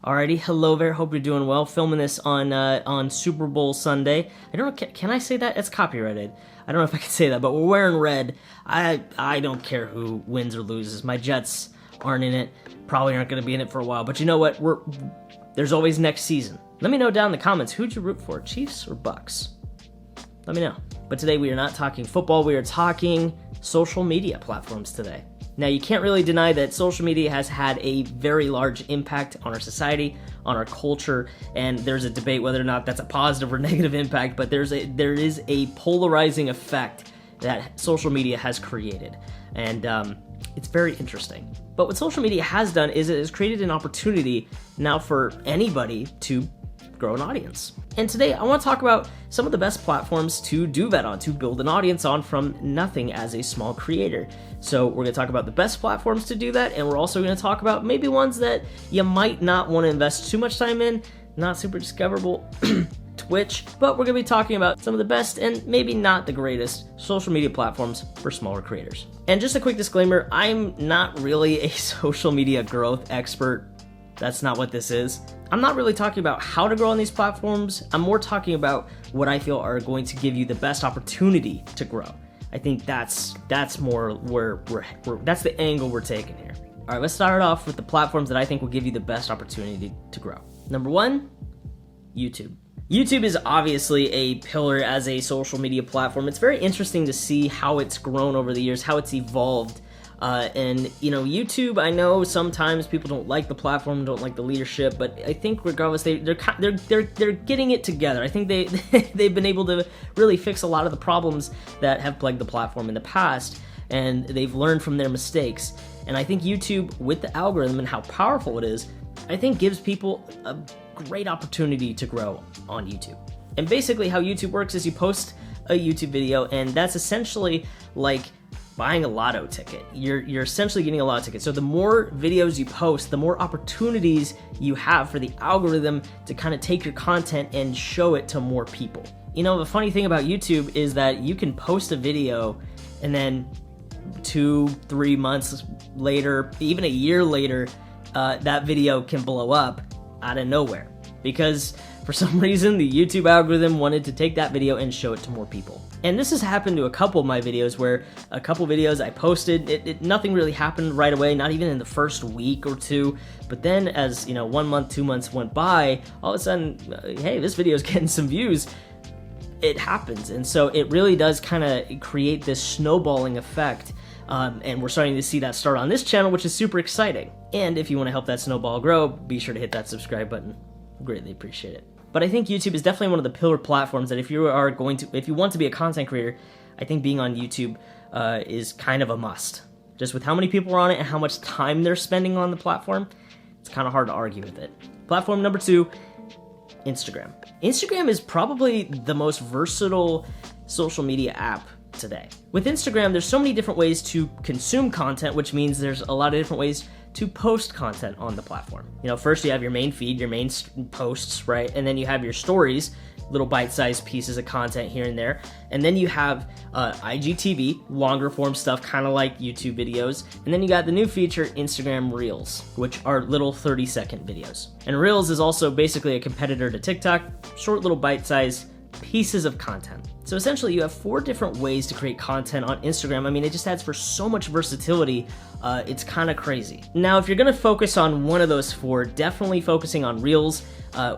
Alrighty, hello there. Hope you're doing well. Filming this on Super Bowl Sunday. I don't know. Can I say that? It's copyrighted. I don't know if I can say that, but we're wearing red. I don't care who wins or loses. My Jets aren't in it. Probably aren't going to be in it for a while. But you know what? There's always next season. Let me know down in the comments, who'd you root for, Chiefs or Bucks? Let me know. But today we are not talking football. We are talking social media platforms today. Now, you can't really deny that social media has had a very large impact on our society, on our culture, and there's a debate whether or not that's a positive or negative impact, but there is a polarizing effect that social media has created, and it's very interesting. But what social media has done is it has created an opportunity now for anybody to grow an audience. And today I want to talk about some of the best platforms to do that on, to build an audience on from nothing as a small creator. So we're going to talk about the best platforms to do that, and we're also going to talk about maybe ones that you might not want to invest too much time in, not super discoverable, Twitch, but we're going to be talking about some of the best and maybe not the greatest social media platforms for smaller creators. And just a quick disclaimer, I'm not really a social media growth expert. That's not what this is. I'm not really talking about how to grow on these platforms. I'm more talking about what I feel are going to give you the best opportunity to grow. I think that's more where that's the angle we're taking here. All right, let's start off with the platforms that I think will give you the best opportunity to grow. Number one, YouTube. YouTube is obviously a pillar as a social media platform. It's very interesting to see how it's grown over the years, how it's evolved. And you know, YouTube, I know sometimes people don't like the platform, don't like the leadership, but I think regardless, they're getting it together. I think they've been able to really fix a lot of the problems that have plagued the platform in the past, and they've learned from their mistakes. And I think YouTube, with the algorithm and how powerful it is, I think gives people a great opportunity to grow on YouTube. And basically how YouTube works is you post a YouTube video, and that's essentially like buying a lotto ticket. You're essentially getting a lotto ticket. So the more videos you post, the more opportunities you have for the algorithm to kind of take your content and show it to more people. You know, the funny thing about YouTube is that you can post a video and then 2-3 months later, even a year later, that video can blow up out of nowhere, because for some reason the YouTube algorithm wanted to take that video and show it to more people. And this has happened to a couple of my videos, where a couple videos I posted, nothing really happened right away, not even in the first week or two. But then as, you know, 1 month, 2 months went by, all of a sudden, hey, this video is getting some views. It happens. And so it really does kind of create this snowballing effect. And we're starting to see that start on this channel, which is super exciting. And if you want to help that snowball grow, be sure to hit that subscribe button. Greatly appreciate it. But I think YouTube is definitely one of the pillar platforms that if you want to be a content creator, I think being on YouTube is kind of a must. Just with how many people are on it and how much time they're spending on the platform, it's kind of hard to argue with it. Platform number two, Instagram. Instagram is probably the most versatile social media app today. With Instagram, there's so many different ways to consume content, which means there's a lot of different ways to post content on the platform. You know, first you have your main feed, your main posts, right? And then you have your stories, little bite-sized pieces of content here and there. And then you have IGTV, longer form stuff, kind of like YouTube videos. And then you got the new feature, Instagram Reels, which are little 30-second videos. And Reels is also basically a competitor to TikTok, short little bite-sized pieces of content. So essentially you have 4 different ways to create content on Instagram. I mean, it just adds for so much versatility. It's kind of crazy. Now, if you're going to focus on one of those 4, definitely focusing on Reels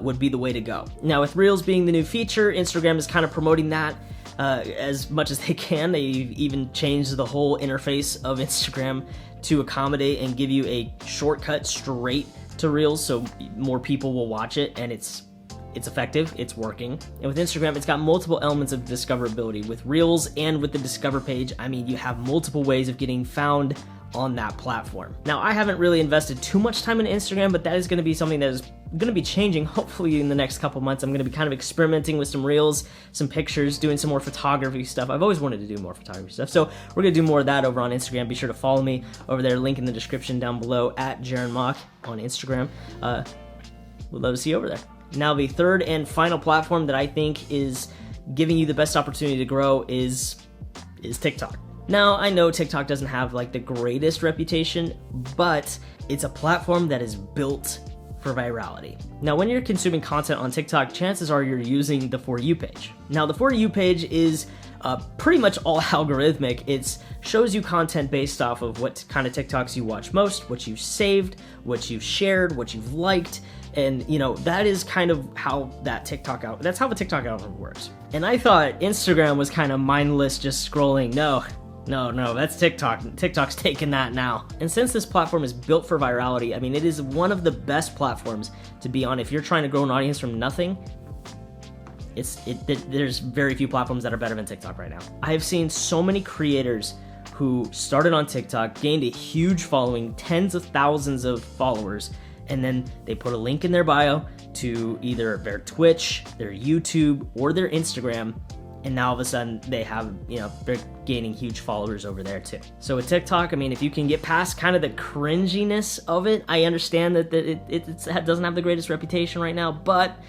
would be the way to go. Now, with Reels being the new feature, Instagram is kind of promoting that as much as they can. They even changed the whole interface of Instagram to accommodate and give you a shortcut straight to Reels, so more people will watch it, and it's effective, it's working. And with Instagram, it's got multiple elements of discoverability. With Reels and with the Discover page, I mean, you have multiple ways of getting found on that platform. Now, I haven't really invested too much time in Instagram, but that is going to be something that is going to be changing hopefully in the next couple months. I'm going to be kind of experimenting with some Reels, some pictures, doing some more photography stuff. I've always wanted to do more photography stuff, so we're going to do more of that over on Instagram. Be sure to follow me over there, link in the description down below, at Jaron Mock on Instagram. We'd love to see you over there. Now, the third and final platform that I think is giving you the best opportunity to grow is TikTok. Now, I know TikTok doesn't have like the greatest reputation, but it's a platform that is built for virality. Now, when you're consuming content on TikTok, chances are you're using the For You page. Now, the For You page is pretty much all algorithmic. It shows you content based off of what kind of TikToks you watch most, what you've saved, what you've shared, what you've liked, and that is kind of how that's how the TikTok algorithm works. And I thought Instagram was kind of mindless, just scrolling. No, that's TikTok. TikTok's taking that now. And since this platform is built for virality, I mean, it is one of the best platforms to be on if you're trying to grow an audience from nothing. There's very few platforms that are better than TikTok right now. I have seen so many creators who started on TikTok, gained a huge following, tens of thousands of followers, and then they put a link in their bio to either their Twitch, their YouTube, or their Instagram, and now all of a sudden they're gaining huge followers over there too. So with TikTok, I mean, if you can get past kind of the cringiness of it, I understand that it doesn't have the greatest reputation right now, but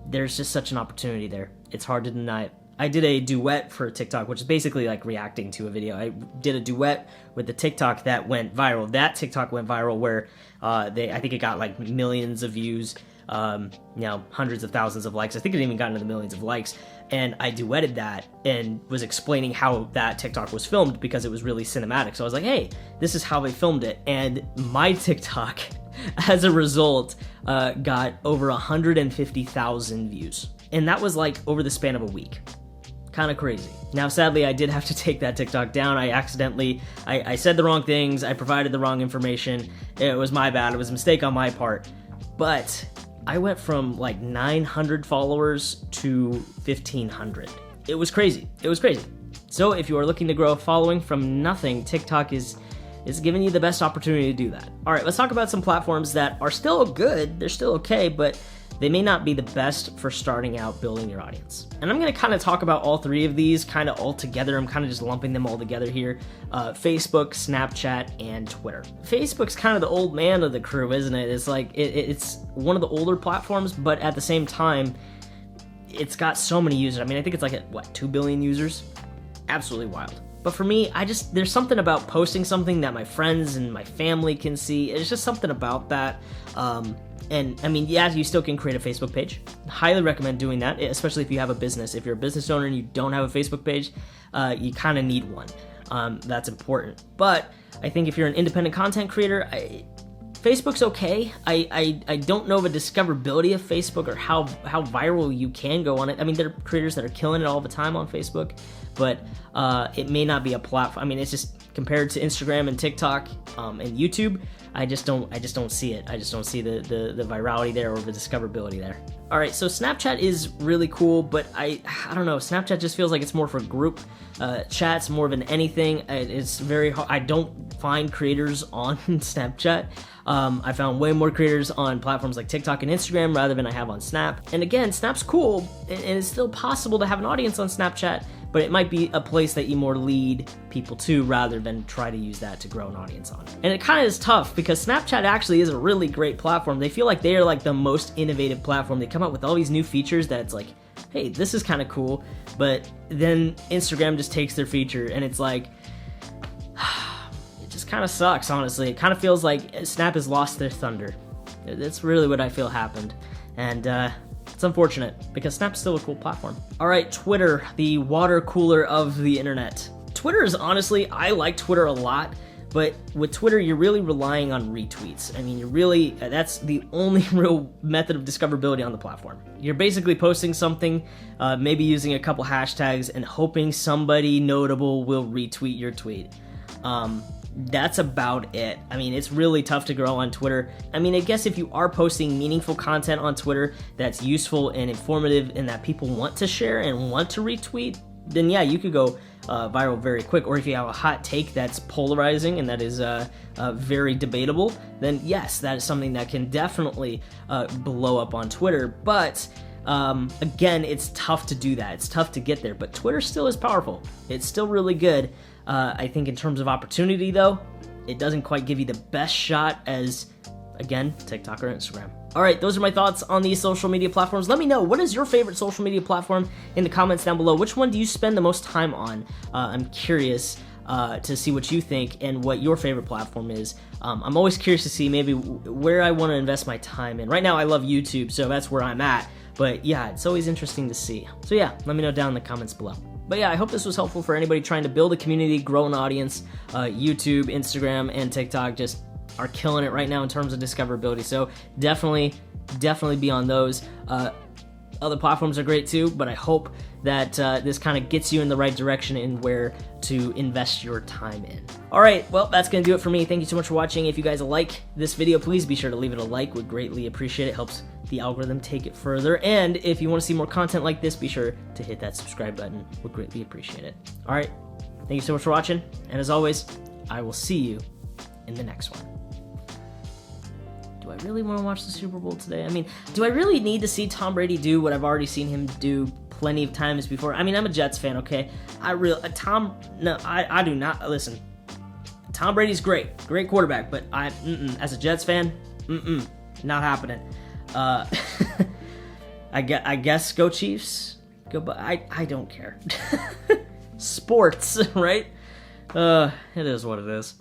there's just such an opportunity there. It's hard to deny it. I did a duet for TikTok, which is basically like reacting to a video. I did a duet with the TikTok that went viral. That TikTok went viral where I think it got like millions of views, hundreds of thousands of likes. I think it even got into the millions of likes. And I duetted that and was explaining how that TikTok was filmed because it was really cinematic. So I was like, hey, this is how they filmed it. And my TikTok, as a result, got over 150,000 views. And that was like over the span of a week. Kind of crazy. Now, sadly, I did have to take that TikTok down. I said the wrong things. I provided the wrong information. It was my bad. It was a mistake on my part. But I went from like 900 followers to 1,500. It was crazy. So if you are looking to grow a following from nothing, TikTok is giving you the best opportunity to do that. All right, let's talk about some platforms that are still good. They're still okay, but they may not be the best for starting out building your audience. And I'm going to kind of talk about all three of these kind of all together. I'm kind of just lumping them all together here. Facebook, Snapchat, and Twitter. Facebook's kind of the old man of the crew, isn't it? It's like it's one of the older platforms, but at the same time, it's got so many users. I mean, I think it's like 2 billion users? Absolutely wild. But for me, there's something about posting something that my friends and my family can see. It's just something about that. And I mean, yeah, you still can create a Facebook page. Highly recommend doing that, especially if you have a business. If you're a business owner and you don't have a Facebook page, you kind of need one. That's important. But I think if you're an independent content creator, Facebook's okay. I don't know the discoverability of Facebook or how viral you can go on it. I mean, there are creators that are killing it all the time on Facebook, but it may not be a platform. I mean, it's just compared to Instagram and TikTok and YouTube, I just don't see it. I just don't see the virality there or the discoverability there. All right, so Snapchat is really cool, but I don't know. Snapchat just feels like it's more for group chats more than anything. It's very hard. I don't find creators on Snapchat. I found way more creators on platforms like TikTok and Instagram rather than I have on Snap. And again, Snap's cool, and it's still possible to have an audience on Snapchat, but it might be a place that you more lead people to rather than try to use that to grow an audience on. And it kind of is tough because Snapchat actually is a really great platform. They feel like they are like the most innovative platform. They come out with all these new features that it's like, hey, this is kind of cool, but then Instagram just takes their feature and it's like, it just kind of sucks, honestly. It kind of feels like Snap has lost their thunder. That's really what I feel happened. And it's unfortunate because Snap's still a cool platform. All right, Twitter, the water cooler of the internet. Twitter is honestly, I like Twitter a lot, but with Twitter, you're really relying on retweets. I mean, that's the only real method of discoverability on the platform. You're basically posting something, maybe using a couple hashtags and hoping somebody notable will retweet your tweet. That's about it. I mean, it's really tough to grow on Twitter. I mean, I guess if you are posting meaningful content on Twitter that's useful and informative and that people want to share and want to retweet, then yeah, you could go viral very quick. Or if you have a hot take that's polarizing and that is very debatable, then yes, that is something that can definitely blow up on Twitter. But again, it's tough to do that. It's tough to get there, but Twitter still is powerful. It's still really good. I think in terms of opportunity, though, it doesn't quite give you the best shot as, again, TikTok or Instagram. All right, those are my thoughts on these social media platforms. Let me know, what is your favorite social media platform in the comments down below? Which one do you spend the most time on? I'm curious. to see what you think and what your favorite platform is. I'm always curious to see maybe where I want to invest my time in. Right now I love YouTube, so that's where I'm at. But yeah, it's always interesting to see. So yeah, let me know down in the comments below. But yeah, I hope this was helpful for anybody trying to build a community, grow an audience. YouTube, Instagram, and TikTok just are killing it right now in terms of discoverability. So definitely be on those. Other platforms are great too, but I hope that this kind of gets you in the right direction in where to invest your time in. Alright, well, that's going to do it for me. Thank you so much for watching. If you guys like this video, please be sure to leave it a like. Would greatly appreciate it. Helps the algorithm take it further. And if you want to see more content like this, be sure to hit that subscribe button. Would greatly appreciate it. Alright, thank you so much for watching. And as always, I will see you in the next one. Do I really want to watch the Super Bowl today? I mean, do I really need to see Tom Brady do what I've already seen him do plenty of times before? I mean, I'm a Jets fan, okay? I do not. Listen, Tom Brady's great quarterback, but as a Jets fan, not happening. I guess go Chiefs. Go, but I don't care. Sports, right? It is what it is.